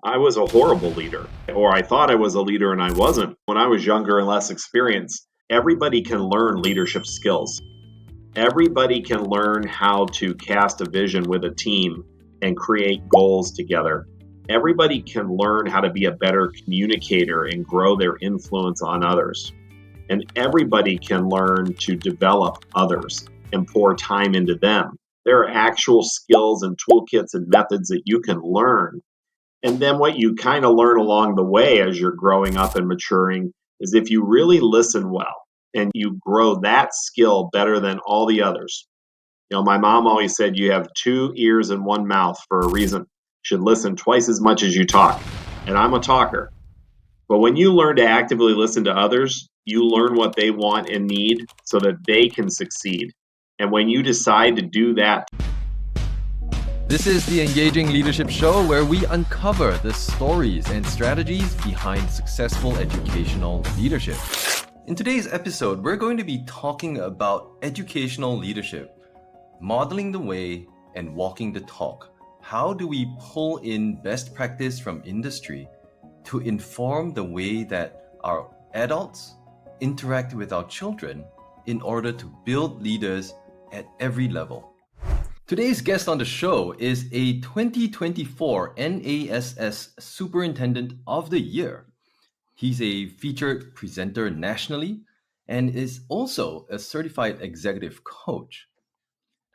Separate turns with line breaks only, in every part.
I was a horrible leader, or I thought I was a leader and I wasn't. When I was younger and less experienced, everybody can learn leadership skills. Everybody can learn how to cast a vision with a team and create goals together. Everybody can learn how to be a better communicator and grow their influence on others. And everybody can learn to develop others and pour time into them. There are actual skills and toolkits and methods that you can learn. And then what you kind of learn along the way as you're growing up and maturing is if you really listen well and you grow that skill better than all the others. My mom always said you have two ears and one mouth for a reason. You should listen twice as much as you talk. And I'm a talker. But when you learn to actively listen to others, you learn what they want and need so that they can succeed. And when you decide to do that.
This is the Engaging Leadership Show where we uncover the stories and strategies behind successful educational leadership. In today's episode, we're going to be talking about educational leadership, modeling the way and walking the talk. How do we pull in best practice from industry to inform the way that our adults interact with our children in order to build leaders at every level? Today's guest on the show is a 2024 NASS Superintendent of the Year. He's a featured presenter nationally and is also a certified executive coach.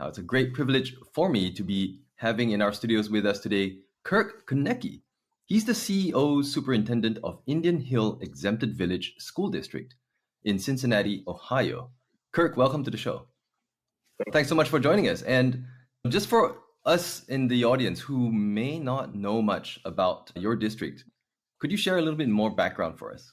Now, it's a great privilege for me to be having in our studios with us today Kirk Koennecke. He's the CEO Superintendent of Indian Hill Exempted Village School District in Cincinnati, Ohio. Kirk, welcome to the show. Thanks so much for joining us. And just for us in the audience who may not know much about your district, could you share a little bit more background for us?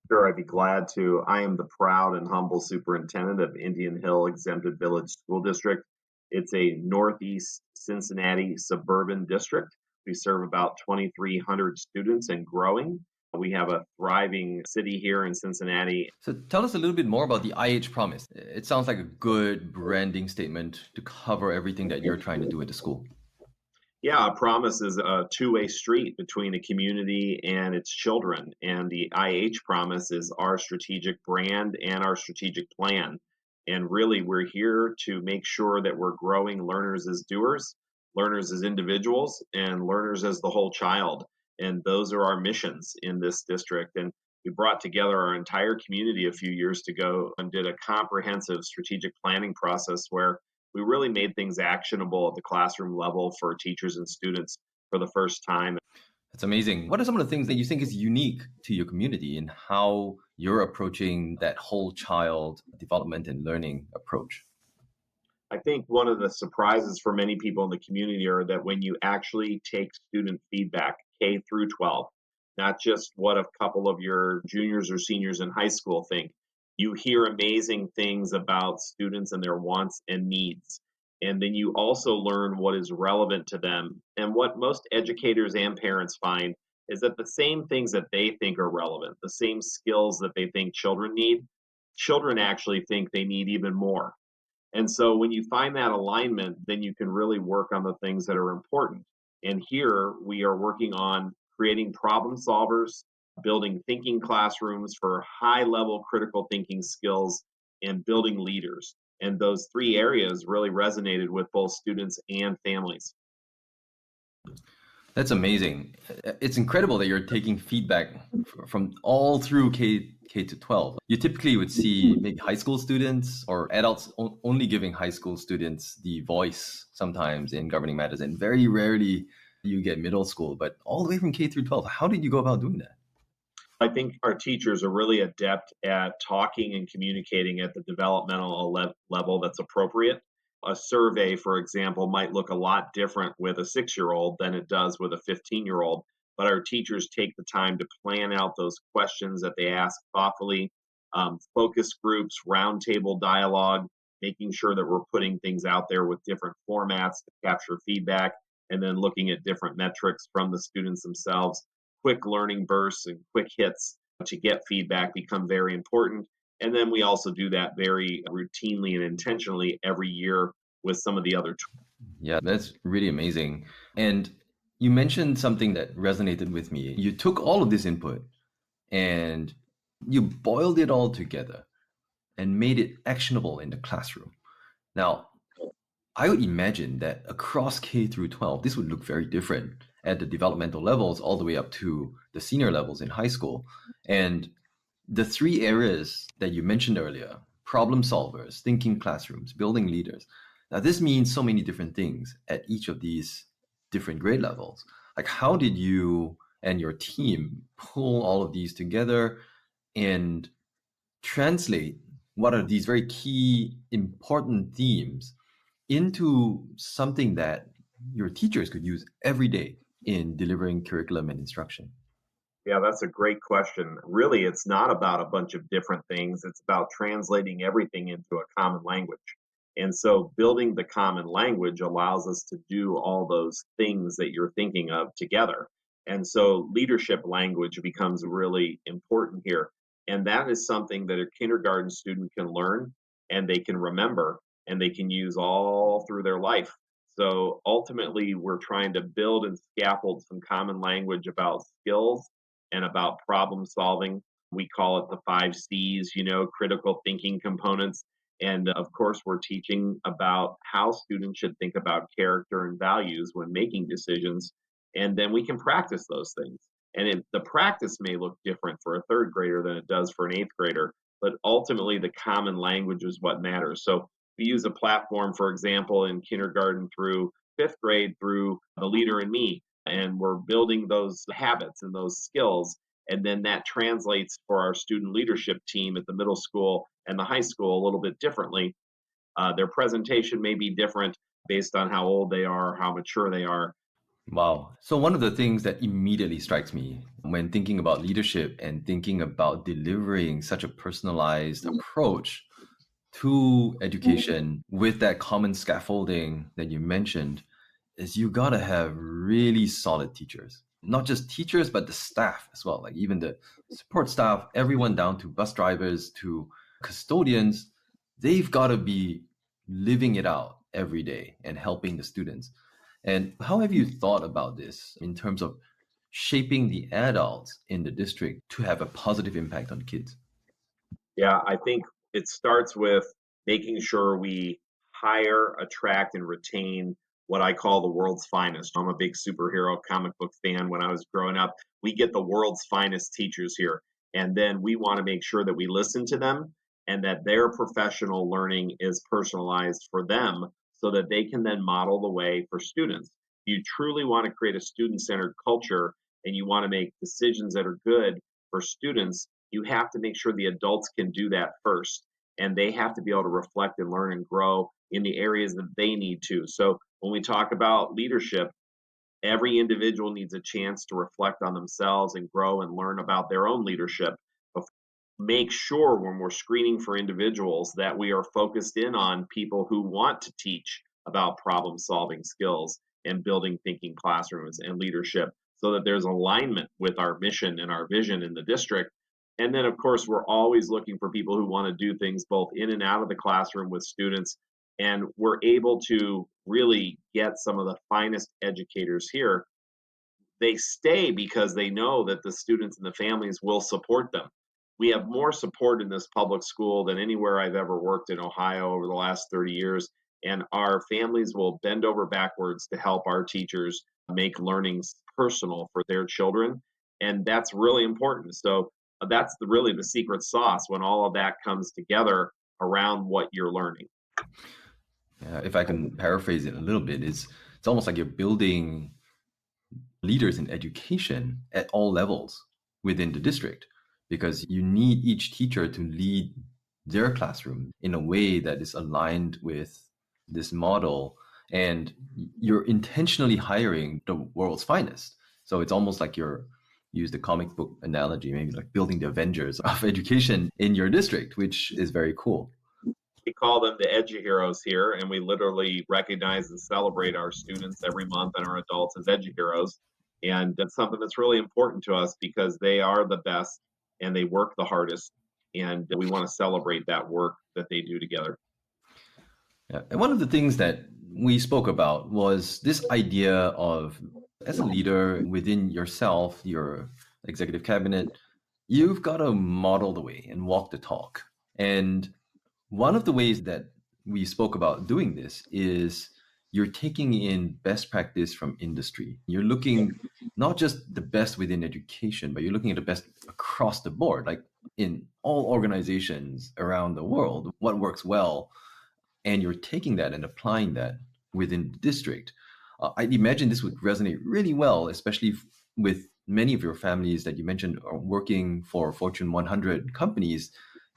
Sure, I'd be glad to. I am the proud and humble superintendent of Indian Hill Exempted Village School District. It's a northeast Cincinnati suburban district. We serve about 2,300 students and growing. We have a thriving city here in Cincinnati.
So tell us a little bit more about the IH Promise. It sounds like a good branding statement to cover everything that you're trying to do at the school.
Yeah, a promise is a two-way street between a community and its children. And the IH promise is our strategic brand and our strategic plan. And really, we're here to make sure that we're growing learners as doers, learners as individuals, and learners as the whole child. And those are our missions in this district. And we brought together our entire community a few years ago and did a comprehensive strategic planning process where we really made things actionable at the classroom level for teachers and students for the first time.
That's amazing. What are some of the things that you think is unique to your community and how you're approaching that whole child development and learning approach?
I think one of the surprises for many people in the community are that when you actually take student feedback, K through 12, not just what a couple of your juniors or seniors in high school think, you hear amazing things about students and their wants and needs. And then you also learn what is relevant to them. And what most educators and parents find is that the same things that they think are relevant, the same skills that they think children need, children actually think they need even more. And so when you find that alignment, then you can really work on the things that are important. And here we are working on creating problem solvers, building thinking classrooms for high level critical thinking skills, and building leaders. And those three areas really resonated with both students and families.
That's amazing. It's incredible that you're taking feedback from all through K to 12. You typically would see maybe high school students or adults only giving high school students the voice sometimes in governing matters, and very rarely you get middle school, but all the way from K through 12. How did you go about doing that?
I think our teachers are really adept at talking and communicating at the developmental level that's appropriate. A survey, for example, might look a lot different with a 6-year-old than it does with a 15-year-old. But our teachers take the time to plan out those questions that they ask thoughtfully, focus groups, roundtable dialogue, making sure that we're putting things out there with different formats to capture feedback, and then looking at different metrics from the students themselves. Quick learning bursts and quick hits to get feedback become very important. And then we also do that very routinely and intentionally every year with some of the other tools.
Yeah, that's really amazing. And You mentioned something that resonated with me. You took all of this input and you boiled it all together and made it actionable in the classroom. Now, I would imagine that across K through 12, this would look very different at the developmental levels all the way up to the senior levels in high school. And the three areas that you mentioned earlier, problem solvers, thinking classrooms, building leaders. Now, this means so many different things at each of these different grade levels. Like, how did you and your team pull all of these together and translate what are these very key, important themes into something that your teachers could use every day in delivering curriculum and instruction?
Yeah, that's a great question. Really, it's not about a bunch of different things. It's about translating everything into a common language. And so building the common language allows us to do all those things that you're thinking of together. And so leadership language becomes really important here. And that is something that a kindergarten student can learn and they can remember and they can use all through their life. So ultimately, we're trying to build and scaffold some common language about skills and about problem solving. We call it the 5 C's, critical thinking components. And of course, we're teaching about how students should think about character and values when making decisions. And then we can practice those things. The practice may look different for a third grader than it does for an eighth grader, but ultimately the common language is what matters. So we use a platform, for example, in kindergarten through fifth grade through the leader in me, and we're building those habits and those skills. And then that translates for our student leadership team at the middle school and the high school a little bit differently. Their presentation may be different based on how old they are, how mature they are.
Wow. So, one of the things that immediately strikes me when thinking about leadership and thinking about delivering such a personalized approach to education with that common scaffolding that you mentioned is you got to have really solid teachers. Not just teachers, but the staff as well. Like even the support staff, everyone down to bus drivers to custodians, they've got to be living it out every day and helping the students. And how have you thought about this in terms of shaping the adults in the district to have a positive impact on kids?
Yeah, I think it starts with making sure we hire, attract, and retain what I call the world's finest. I'm a big superhero comic book fan. When I was growing up, we get the world's finest teachers here. And then we want to make sure that we listen to them and that their professional learning is personalized for them so that they can then model the way for students. If you truly want to create a student centered culture and you want to make decisions that are good for students, you have to make sure the adults can do that first. And they have to be able to reflect and learn and grow in the areas that they need to. So when we talk about leadership, every individual needs a chance to reflect on themselves and grow and learn about their own leadership. Make sure when we're screening for individuals that we are focused in on people who want to teach about problem solving skills and building thinking classrooms and leadership so that there's alignment with our mission and our vision in the district. And then, of course, we're always looking for people who want to do things both in and out of the classroom with students. And we're able to really get some of the finest educators here. They stay because they know that the students and the families will support them. We have more support in this public school than anywhere I've ever worked in Ohio over the last 30 years. And our families will bend over backwards to help our teachers make learning personal for their children. And that's really important. So that's really the secret sauce when all of that comes together around what you're learning.
If I can paraphrase it a little bit, it's almost like you're building leaders in education at all levels within the district because you need each teacher to lead their classroom in a way that is aligned with this model. And you're intentionally hiring the world's finest. So it's almost like you're use the comic book analogy, maybe like building the Avengers of education in your district, which is very cool.
We call them the Eduheroes here, and we literally recognize and celebrate our students every month and our adults as Eduheroes. And that's something that's really important to us because they are the best and they work the hardest. And we want to celebrate that work that they do together.
Yeah. And one of the things that we spoke about was this idea of, as a leader within yourself, your executive cabinet, you've got to model the way and walk the talk. And one of the ways that we spoke about doing this is you're taking in best practice from industry. You're looking not just the best within education, but you're looking at the best across the board, like in all organizations around the world, what works well, and you're taking that and applying that within the district. I'd imagine this would resonate really well, especially with many of your families that you mentioned are working for Fortune 100 companies.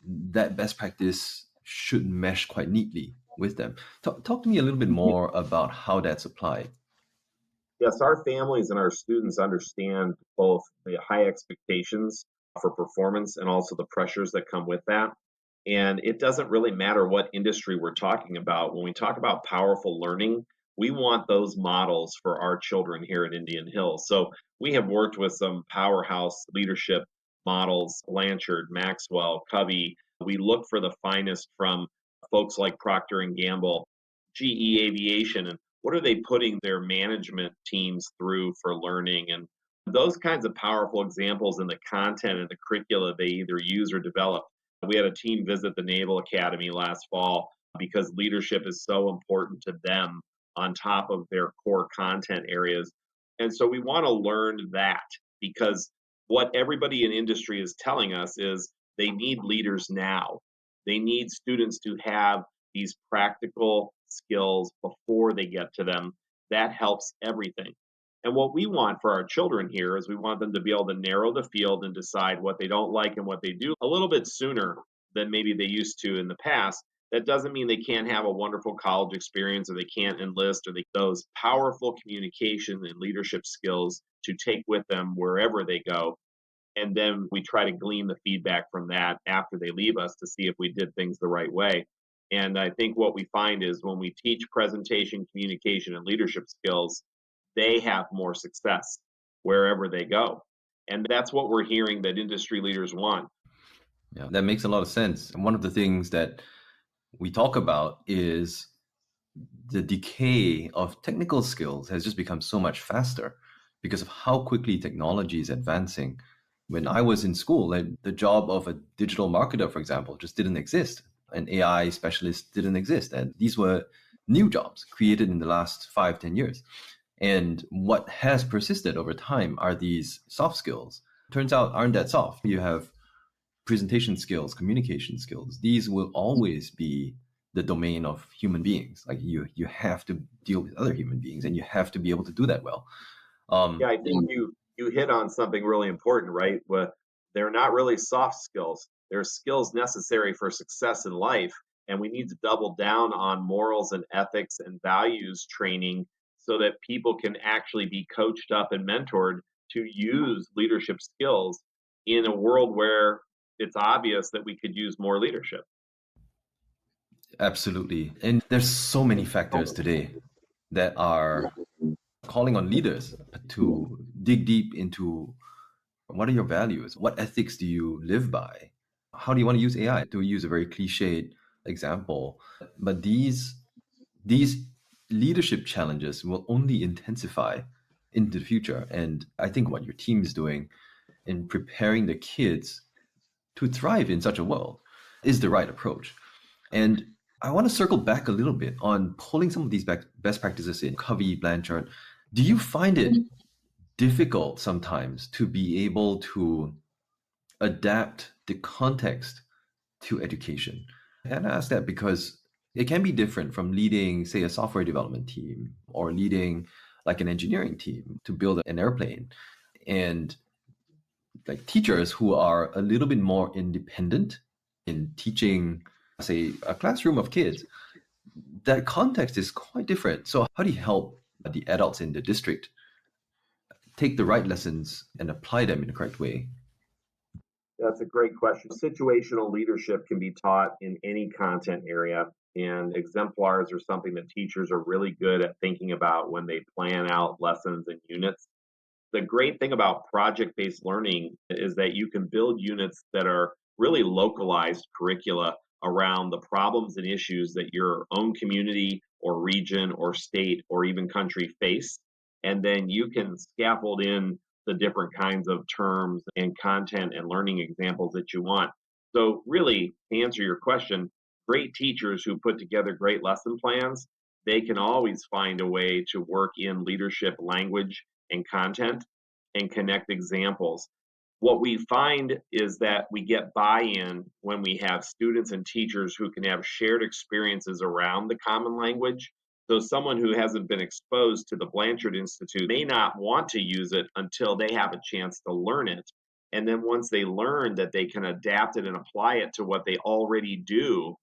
That best practice should mesh quite neatly with them. Talk to me a little bit more about how that's applied.
Yes, our families and our students understand both the high expectations for performance and also the pressures that come with that. And it doesn't really matter what industry we're talking about. When we talk about powerful learning, we want those models for our children here at Indian Hill. So we have worked with some powerhouse leadership models, Blanchard, Maxwell, Covey. We look for the finest from folks like Procter and Gamble, GE Aviation, and what are they putting their management teams through for learning, and those kinds of powerful examples in the content and the curricula they either use or develop. We had a team visit the Naval Academy last fall because leadership is so important to them on top of their core content areas. And so we want to learn that, because what everybody in industry is telling us is they need leaders now. They need students to have these practical skills before they get to them. That helps everything. And what we want for our children here is we want them to be able to narrow the field and decide what they don't like and what they do a little bit sooner than maybe they used to in the past. That doesn't mean they can't have a wonderful college experience or they can't enlist, or those powerful communication and leadership skills to take with them wherever they go. And then we try to glean the feedback from that after they leave us to see if we did things the right way. And I think what we find is when we teach presentation, communication, and leadership skills, they have more success wherever they go. And that's what we're hearing that industry leaders want.
Yeah, that makes a lot of sense. And one of the things that we talk about is the decay of technical skills has just become so much faster because of how quickly technology is advancing. When I was in school, the job of a digital marketer, for example, just didn't exist. An AI specialist didn't exist. And these were new jobs created in the last 5, 10 years. And what has persisted over time are these soft skills. Turns out aren't that soft. You have presentation skills, communication skills. These will always be the domain of human beings. Like you have to deal with other human beings, and you have to be able to do that well.
Yeah, I think you hit on something really important, right? But they're not really soft skills. They're skills necessary for success in life, and we need to double down on morals and ethics and values training so that people can actually be coached up and mentored to use leadership skills in a world where it's obvious that we could use more leadership.
Absolutely. And there's so many factors today that are calling on leaders to dig deep into what are your values? What ethics do you live by? How do you want to use AI? To use a very cliched example, but these leadership challenges will only intensify into the future. And I think what your team is doing in preparing the kids to thrive in such a world is the right approach. And I want to circle back a little bit on pulling some of these best practices in Covey, Blanchard. Do you find it difficult sometimes to be able to adapt the context to education? And I ask that because it can be different from leading, say, a software development team or leading like an engineering team to build an airplane. And like teachers who are a little bit more independent in teaching, say, a classroom of kids, that context is quite different. So how do you help the adults in the district take the right lessons and apply them in the correct way?
That's a great question. Situational leadership can be taught in any content area, and exemplars are something that teachers are really good at thinking about when they plan out lessons and units. The great thing about project based learning is that you can build units that are really localized curricula around the problems and issues that your own community or region or state or even country face. And then you can scaffold in the different kinds of terms and content and learning examples that you want. So, really, to answer your question, great teachers who put together great lesson plans, they can always find a way to work in leadership language and content and connect examples. What we find is that we get buy-in when we have students and teachers who can have shared experiences around the common language. So someone who hasn't been exposed to the Blanchard Institute may not want to use it until they have a chance to learn it. And then once they learn that they can adapt it and apply it to what they already do,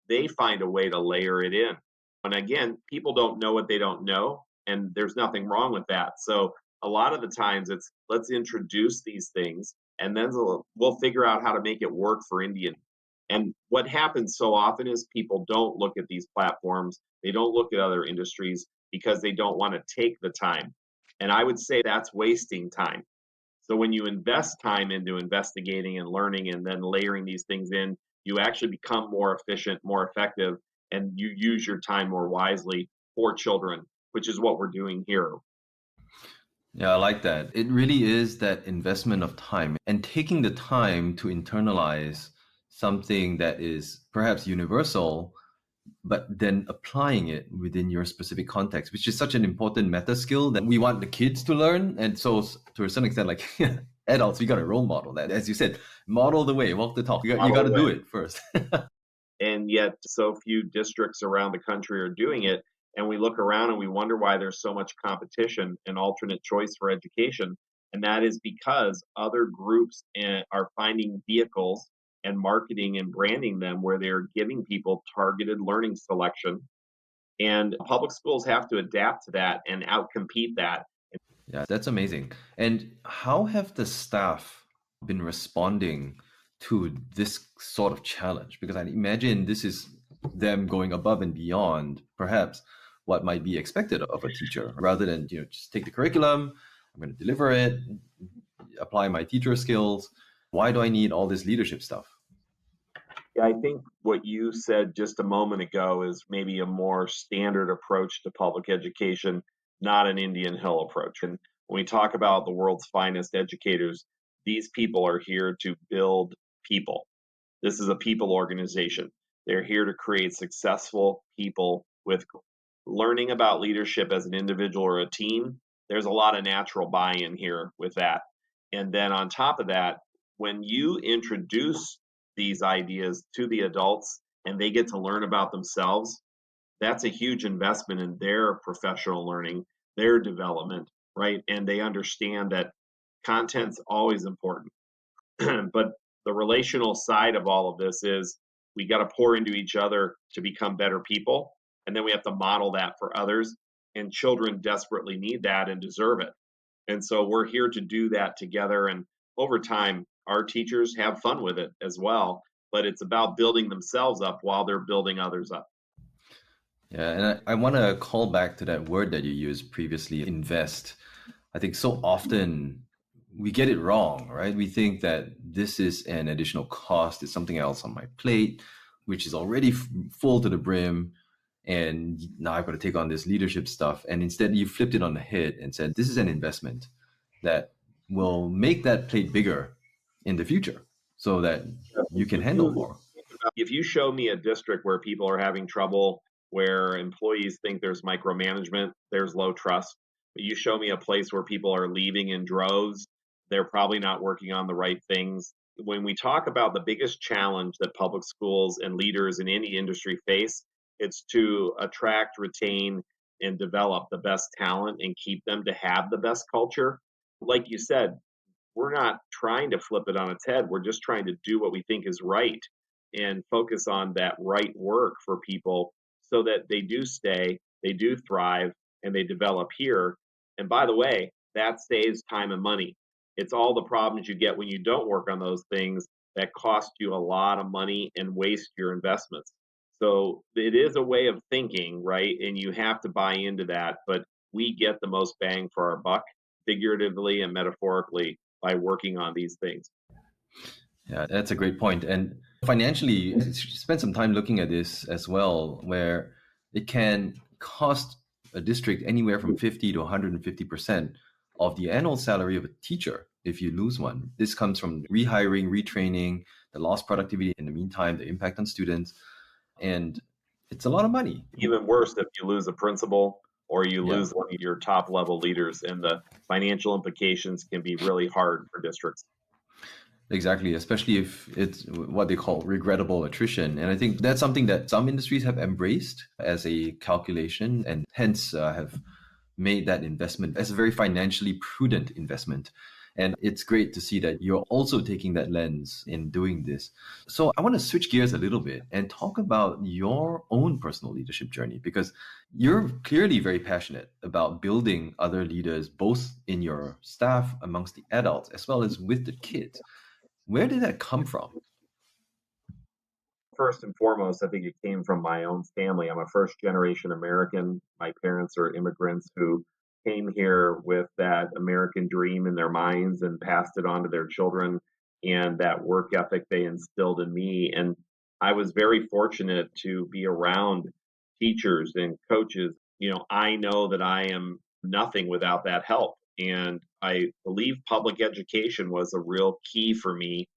they find a way to layer it in. And again, people don't know what they don't know, and there's nothing wrong with that. So a lot of the times it's let's introduce these things and then we'll figure out how to make it work for Indian. And what happens so often is people don't look at these platforms, they don't look at other industries because they don't want to take the time. And I would say that's wasting time. So when you invest time into investigating and learning and then layering these things in, you actually become more efficient, more effective, and you use your time more wisely for children, which is what we're doing here.
Yeah, I like that. It really is that investment of time and taking the time to internalize something that is perhaps universal, but then applying it within your specific context, which is such an important meta skill that we want the kids to learn. And so to a certain extent, like adults, we got to role model that. As you said, model the way, walk the talk. You got to do it first.
And yet so few districts around the country are doing it. And we look around and we wonder why there's so much competition and alternate choice for education. And that is because other groups are finding vehicles and marketing and branding them where they're giving people targeted learning selection. And public schools have to adapt to that and outcompete that.
Yeah, that's amazing. And how have the staff been responding to this sort of challenge? Because I imagine this is them going above and beyond perhaps what might be expected of a teacher, rather than just take the curriculum, I'm going to deliver it, apply my teacher skills. Why do I need all this leadership stuff?
Yeah, I think what you said just a moment ago is maybe a more standard approach to public education, not an Indian Hill approach. And when we talk about the world's finest educators, these people are here to build people. This is a people organization. They're here to create successful people with learning about leadership as an individual or a team. There's a lot of natural buy in here with that. And then on top of that, when you introduce these ideas to the adults and they get to learn about themselves, that's a huge investment in their professional learning, their development, right? And they understand that content's always important. But the relational side of all of this is we got to pour into each other to become better people. And then we have to model that for others. And children desperately need that and deserve it. And so we're here to do that together. And over time, our teachers have fun with it as well. But it's about building themselves up while they're building others up.
Yeah, and I want to call back to that word that you used previously, invest. I think so often we get it wrong, right? We think that this is an additional cost, it's something else on my plate, which is already full to the brim. And now I've got to take on this leadership stuff. And instead, you flipped it on the head and said, this is an investment that will make that plate bigger in the future so that you can handle more.
If you show me a district where people are having trouble, where employees think there's micromanagement, there's low trust. But you show me a place where people are leaving in droves, they're probably not working on the right things. When we talk about the biggest challenge that public schools and leaders in any industry face, it's to attract, retain, and develop the best talent and keep them to have the best culture. Like you said, we're not trying to flip it on its head. We're just trying to do what we think is right and focus on that right work for people so that they do stay, they do thrive, and they develop here. And by the way, that saves time and money. It's all the problems you get when you don't work on those things that cost you a lot of money and waste your investments. So it is a way of thinking, right? And you have to buy into that. But we get the most bang for our buck, figuratively and metaphorically, by working on these things.
Yeah, that's a great point. And Financially, spend some time looking at this as well, where it can cost a district anywhere from 50 to 150% of the annual salary of a teacher if you lose one. This comes from rehiring, retraining, the lost productivity in the meantime, the impact on students, and it's a lot of money.
Even worse if you lose a principal or you
Yeah.
lose one of your top level leaders, and the financial implications can be really hard for districts.
Exactly, especially if it's what they call regrettable attrition. And I think that's something that some industries have embraced as a calculation and hence have made that investment as a very financially prudent investment. And it's great to see that you're also taking that lens in doing this. So I want to switch gears a little bit and talk about your own personal leadership journey, because you're clearly very passionate about building other leaders, both in your staff, amongst the adults, as well as with the kids. Where did that come from?
First and foremost, I think it came from my own family. I'm a first generation American. My parents are immigrants who came here with that American dream in their minds and passed it on to their children, and that work ethic they instilled in me. And I was very fortunate to be around teachers and coaches. I know that I am nothing without that help. And I believe public education was a real key for me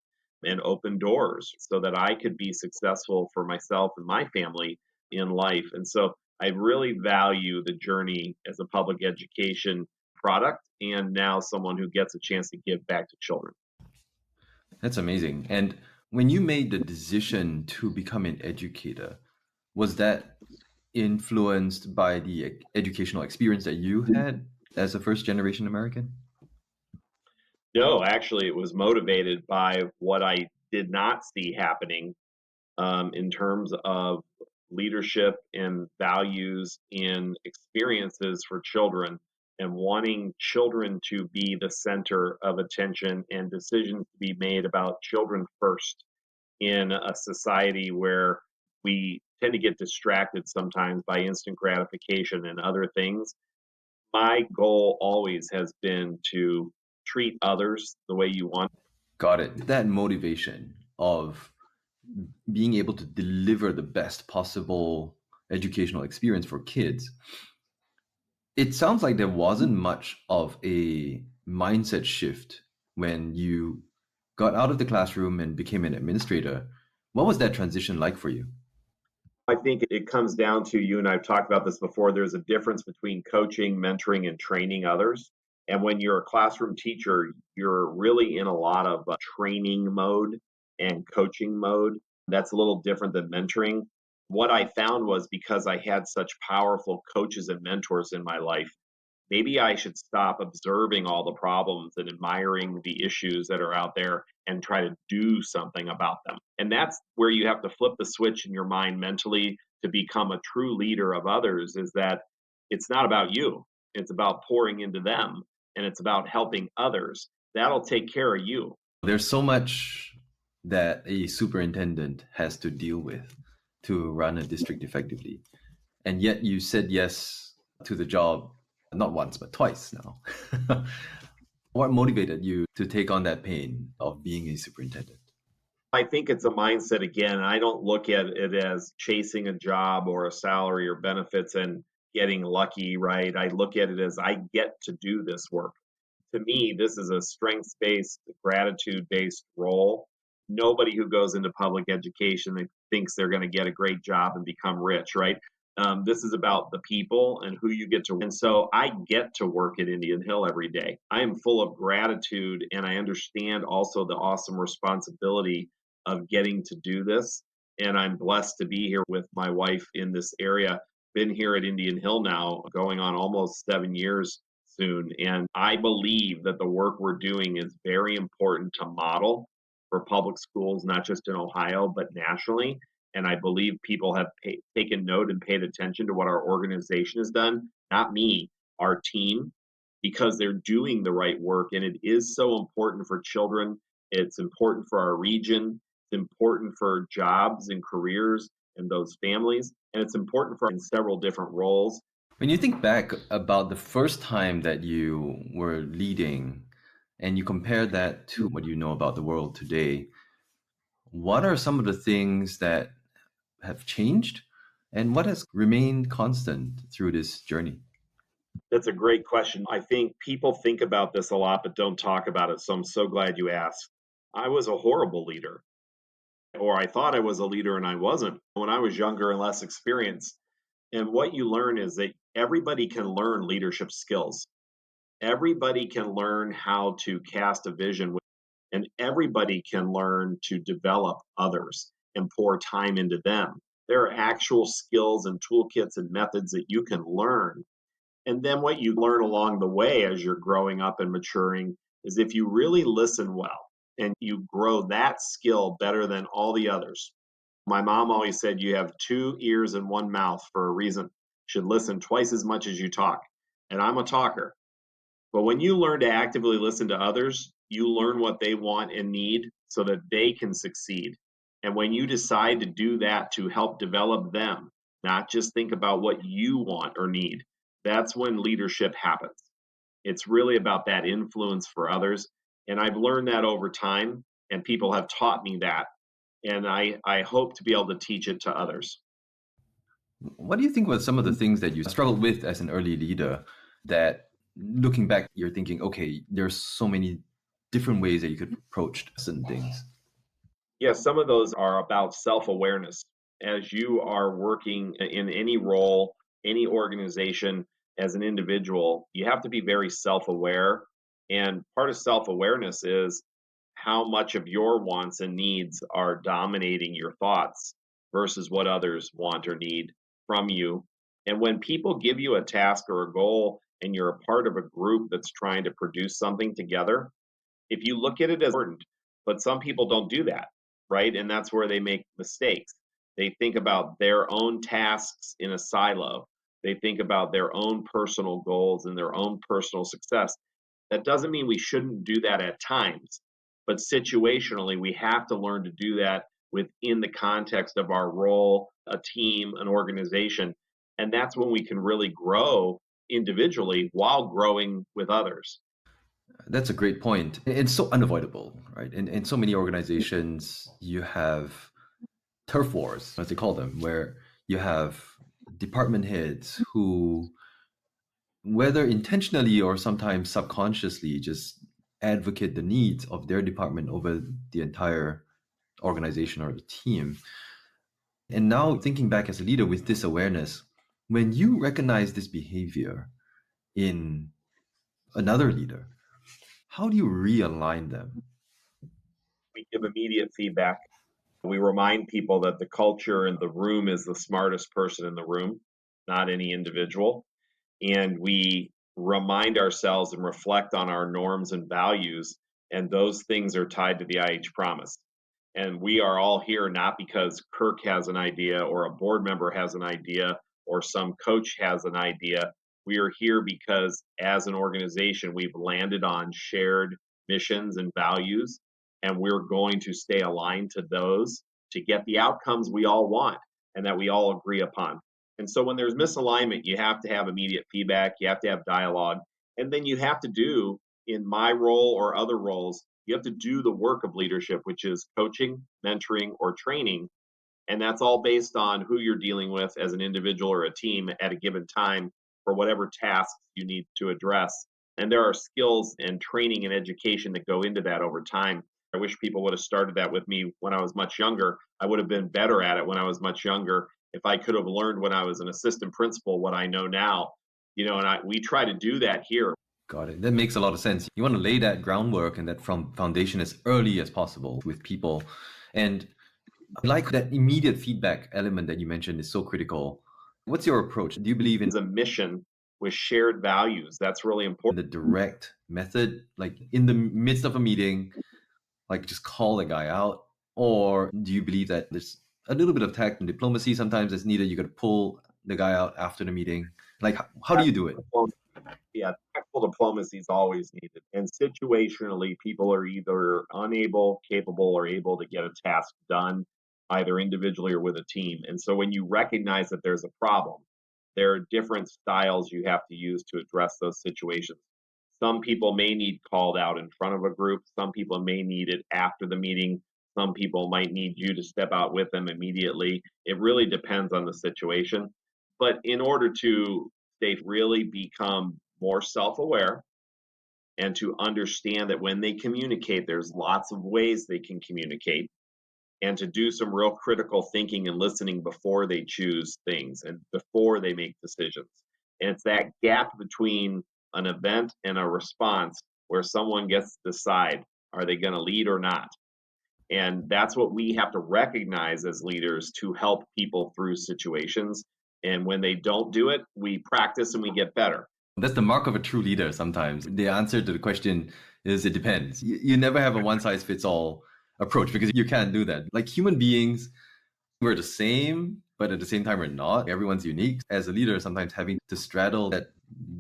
and open doors so that I could be successful for myself and my family in life. And so I really value the journey as a public education product and now someone who gets a chance to give back to children.
That's amazing. And when you made the decision to become an educator, was that influenced by the educational experience that you had as a first generation American?
No, actually, it was motivated by what I did not see happening in terms of leadership and values and experiences for children, and wanting children to be the center of attention and decisions to be made about children first in a society where we tend to get distracted sometimes by instant gratification and other things. My goal always has been to treat others the way you want.
Got it. That motivation of being able to deliver the best possible educational experience for kids. It sounds like there wasn't much of a mindset shift when you got out of the classroom and became an administrator. What was that transition like for you?
I think it comes down to, you and I've talked about this before, there's a difference between coaching, mentoring, and training others. And when you're a classroom teacher, you're really in a lot of training mode and coaching mode. That's a little different than mentoring. What I found was, because I had such powerful coaches and mentors in my life, maybe I should stop observing all the problems and admiring the issues that are out there and try to do something about them. And that's where you have to flip the switch in your mind mentally to become a true leader of others, is that it's not about you. It's about pouring into them, and it's about helping others. That'll take care of you.
There's so much that a superintendent has to deal with to run a district effectively. And yet you said yes to the job, not once, but twice now. What motivated you to take on that pain of being a superintendent?
I think it's a mindset again. I don't look at it as chasing a job or a salary or benefits and getting lucky, right? I look at it as I get to do this work. To me, this is a strengths based, gratitude based role. Nobody who goes into public education thinks they're going to get a great job and become rich, right? This is about the people and who you get to. And so I get to work at Indian Hill every day. I am full of gratitude, and I understand also the awesome responsibility of getting to do this. And I'm blessed to be here with my wife in this area. Been here at Indian Hill now going on almost 7 years soon. And I believe that the work we're doing is very important to model for public schools, not just in Ohio, but nationally. And I believe people have taken note and paid attention to what our organization has done, not me, our team, because they're doing the right work. And it is so important for children. It's important for our region. It's important for jobs and careers and those families. And it's important for in several different roles.
When you think back about the first time that you were leading and you compare that to what you know about the world today, What are some of the things that have changed and what has remained constant through this journey?
That's a great question. I think people think about this a lot but don't talk about it. So I'm so glad you asked. I was a horrible leader, or I thought I was a leader and I wasn't when I was younger and less experienced. And what you learn is that everybody can learn leadership skills. Everybody can learn how to cast a vision, and everybody can learn to develop others and pour time into them. There are actual skills and toolkits and methods that you can learn. And then what you learn along the way as you're growing up and maturing is if you really listen well and you grow that skill better than all the others. My mom always said you have two ears and one mouth for a reason. You should listen twice as much as you talk. And I'm a talker. But when you learn to actively listen to others, you learn what they want and need so that they can succeed. And when you decide to do that to help develop them, not just think about what you want or need, that's when leadership happens. It's really about that influence for others. And I've learned that over time, and people have taught me that. And I hope to be able to teach it to others.
What do you think were some of the things that you struggled with as an early leader that looking back, you're thinking, okay, there's so many different ways that you could approach certain things?
Yeah, some of those are about self awareness. As you are working in any role, any organization, as an individual, you have to be very self aware. And part of self awareness is how much of your wants and needs are dominating your thoughts versus what others want or need from you. And when people give you a task or a goal and you're a part of a group that's trying to produce something together, if you look at it as important, but some people don't do that, right? And that's where they make mistakes. They think about their own tasks in a silo. They think about their own personal goals and their own personal success. That doesn't mean we shouldn't do that at times, but situationally, we have to learn to do that within the context of our role, a team, an organization. And that's when we can really grow individually while growing with others.
That's a great point. It's so unavoidable, right? In so many organizations, you have turf wars, as they call them, where you have department heads who, whether intentionally or sometimes subconsciously, just advocate the needs of their department over the entire organization or the team. And now, thinking back as a leader with this awareness, when you recognize this behavior in another leader, how do you realign them?
We give immediate feedback. We remind people that the culture in the room is the smartest person in the room, not any individual. And we remind ourselves and reflect on our norms and values. And those things are tied to the IH promise. And we are all here not because Kirk has an idea or a board member has an idea or some coach has an idea. We are here because as an organization, we've landed on shared missions and values, and we're going to stay aligned to those to get the outcomes we all want and that we all agree upon. And so when there's misalignment, you have to have immediate feedback, you have to have dialogue, and then you have to do, in my role or other roles, you have to do the work of leadership, which is coaching, mentoring, or training. And that's all based on who you're dealing with as an individual or a team at a given time for whatever tasks you need to address. And there are skills and training and education that go into that over time. I wish people would have started that with me when I was much younger. I would have been better at it when I was much younger if I could have learned when I was an assistant principal what I know now. We try to do that here.
Got it. That makes a lot of sense. You want to lay that groundwork and that from foundation as early as possible with people. And I like that immediate feedback element that you mentioned is so critical. What's your approach? Do you believe in
It's a mission with shared values. That's really important.
the direct method, like in the midst of a meeting, like just call the guy out? Or do you believe that there's a little bit of tact and diplomacy sometimes that's needed? You got to pull the guy out after the meeting. Like, how do you do it?
Yeah, tactful diplomacy is always needed. And situationally, people are either unable, capable, or able to get a task done, either individually or with a team. And so when you recognize that there's a problem, there are different styles you have to use to address those situations. Some people may need called out in front of a group, some people may need it after the meeting, Some people might need you to step out with them immediately. It really depends on the situation. But in order to they really become more self-aware and to understand that when they communicate, there's lots of ways they can communicate, and to do some real critical thinking and listening before they choose things and before they make decisions. And it's that gap between an event and a response where someone gets to decide, are they going to lead or not? And that's what we have to recognize as leaders to help people through situations. And when they don't do it, we practice and we get better.
That's the mark of a true leader sometimes. The answer to the question is it depends. You never have a one size fits all approach because you can't do that. Like human beings, we're the same, but at the same time, we're not. Everyone's unique. As a leader, sometimes having to straddle that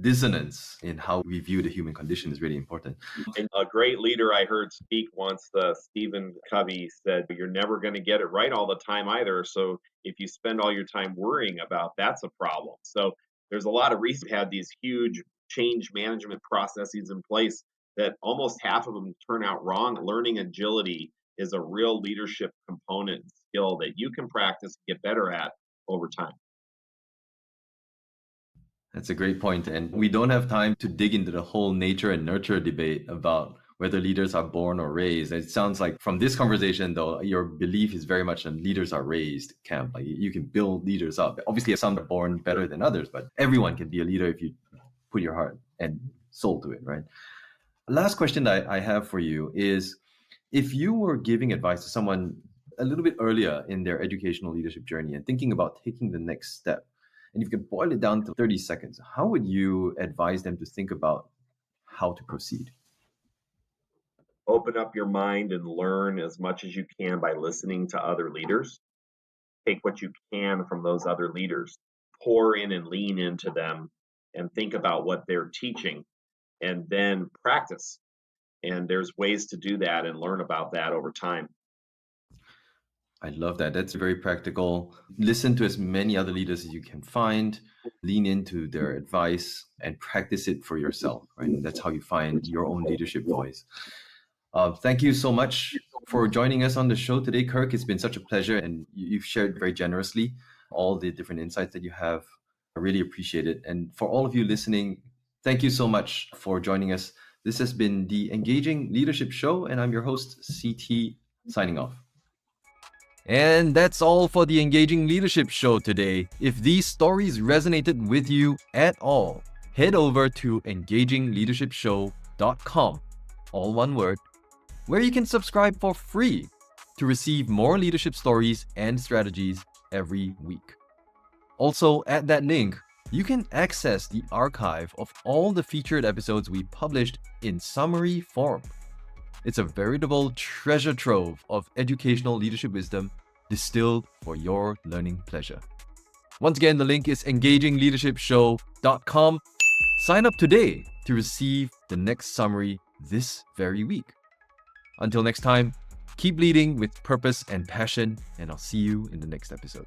dissonance in how we view the human condition is really important.
And a great leader I heard speak once, Stephen Covey, said, "You're never going to get it right all the time either. So if you spend all your time worrying about, that's a problem." So there's a lot of reasons to have these huge change management processes in place that almost half of them turn out wrong. Learning agility is a real leadership component skill that you can practice and get better at over time.
That's a great point. And we don't have time to dig into the whole nature and nurture debate about whether leaders are born or raised. It sounds like from this conversation, though, your belief is very much in leaders are raised camp. Like you can build leaders up. Obviously, some are born better than others, but everyone can be a leader if you put your heart and soul to it, right? Last question that I have for you is, if you were giving advice to someone a little bit earlier in their educational leadership journey and thinking about taking the next step, and if you could boil it down to 30 seconds, how would you advise them to think about how to proceed?
Open up your mind and learn as much as you can by listening to other leaders. Take what you can from those other leaders, pour in and lean into them, and think about what they're teaching, and then practice. And there's ways to do that and learn about that over time.
I love that. That's very practical. Listen to as many other leaders as you can find, lean into their advice, and practice it for yourself, right? And that's how you find your own leadership voice. Thank you so much for joining us on the show today, Kirk. It's been such a pleasure, and you've shared very generously all the different insights that you have. I really appreciate it. And for all of you listening, thank you so much for joining us. This has been the Engaging Leadership Show, and I'm your host, CT, signing off. And that's all for the Engaging Leadership Show today. If these stories resonated with you at all, head over to engagingleadershipshow.com, all one word, where you can subscribe for free to receive more leadership stories and strategies every week. Also, at that link, you can access the archive of all the featured episodes we published in summary form. It's a veritable treasure trove of educational leadership wisdom distilled for your learning pleasure. Once again, the link is engagingleadershipshow.com. Sign up today to receive the next summary this very week. Until next time, keep leading with purpose and passion, and I'll see you in the next episode.